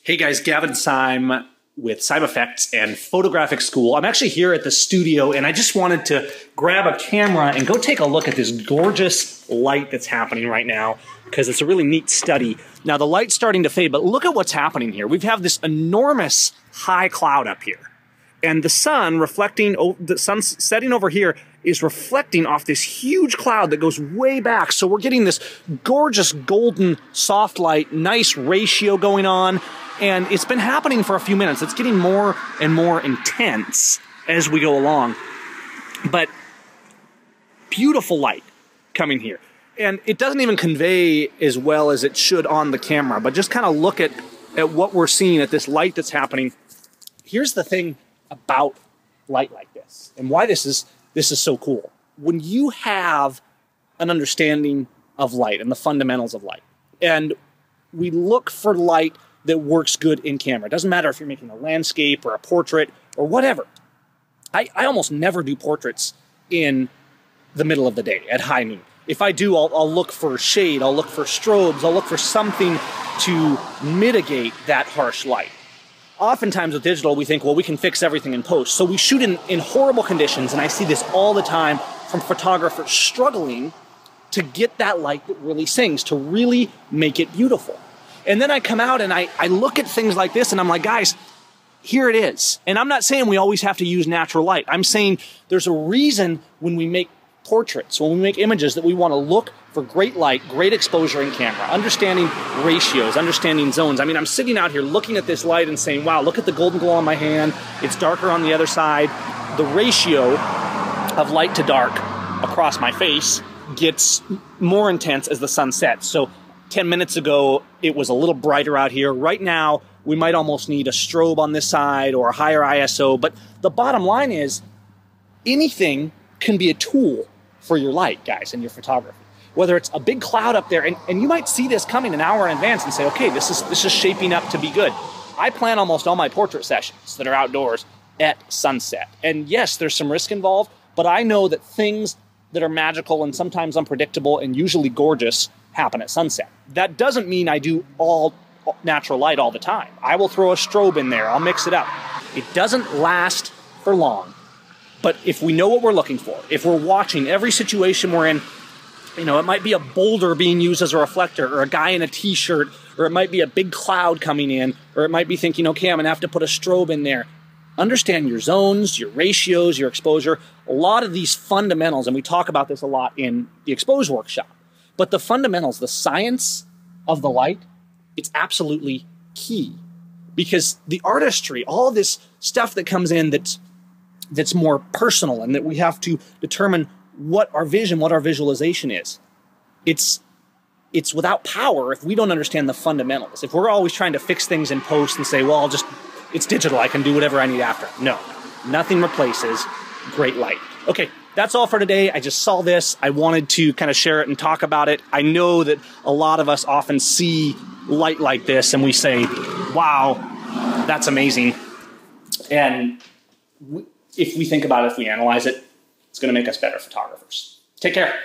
Hey guys, Gavin Seim with Seim Effects and Photographic School. I'm actually here at the studio and I just wanted to grab a camera and go take a look at this gorgeous light that's happening right now because it's a really neat study. Now the light's starting to fade, but look at what's happening here. We have this enormous high cloud up here and the sun reflecting, the sun setting over here is reflecting off this huge cloud that goes way back. So we're getting this gorgeous golden soft light, nice ratio going on. And it's been happening for a few minutes. It's getting more and more intense as we go along. But beautiful light coming here. And it doesn't even convey as well as it should on the camera. But just kind of look at what we're seeing, at this light that's happening. Here's the thing about light like this and why this is so cool. When you have an understanding of light and the fundamentals of light, and we look for light that works good in camera. It doesn't matter if you're making a landscape or a portrait or whatever. I almost never do portraits in the middle of the day at high noon. If I do, I'll look for shade, I'll look for strobes, I'll look for something to mitigate that harsh light. Oftentimes with digital, we think, well, we can fix everything in post. So we shoot in horrible conditions, and I see this all the time from photographers struggling to get that light that really sings, to really make it beautiful. And then I come out and I look at things like this and I'm like, guys, here it is. And I'm not saying we always have to use natural light. I'm saying there's a reason when we make portraits, when we make images, that we want to look for great light, great exposure in camera, understanding ratios, understanding zones. I mean, I'm sitting out here looking at this light and saying, wow, look at the golden glow on my hand. It's darker on the other side. The ratio of light to dark across my face gets more intense as the sun sets. So 10 minutes ago, it was a little brighter out here. Right now, we might almost need a strobe on this side or a higher ISO. But the bottom line is, anything can be a tool for your light, guys, in your photography. Whether it's a big cloud up there, and you might see this coming an hour in advance and say, okay, this is shaping up to be good. I plan almost all my portrait sessions that are outdoors at sunset. And yes, there's some risk involved, but I know that things that are magical and sometimes unpredictable and usually gorgeous happen at sunset. That doesn't mean I do all natural light all the time. I will throw a strobe in there. I'll mix it up. It doesn't last for long. But if we know what we're looking for, if we're watching every situation we're in, you know, it might be a boulder being used as a reflector, or a guy in a t-shirt, or it might be a big cloud coming in, or it might be thinking, okay, I'm gonna have to put a strobe in there. Understand your zones, your ratios, your exposure. A lot of these fundamentals, and we talk about this a lot in the Expose workshop, but the fundamentals, the science of the light, it's absolutely key. Because the artistry, all this stuff that comes in that's more personal, and that we have to determine what our vision, what our visualization is. It's without power if we don't understand the fundamentals. If we're always trying to fix things in post and say, well, it's digital, I can do whatever I need after. No, nothing replaces great light. Okay, that's all for today. I just saw this. I wanted to kind of share it and talk about it. I know that a lot of us often see light like this and we say, wow, that's amazing. And if we think about it, if we analyze it, it's going to make us better photographers. Take care.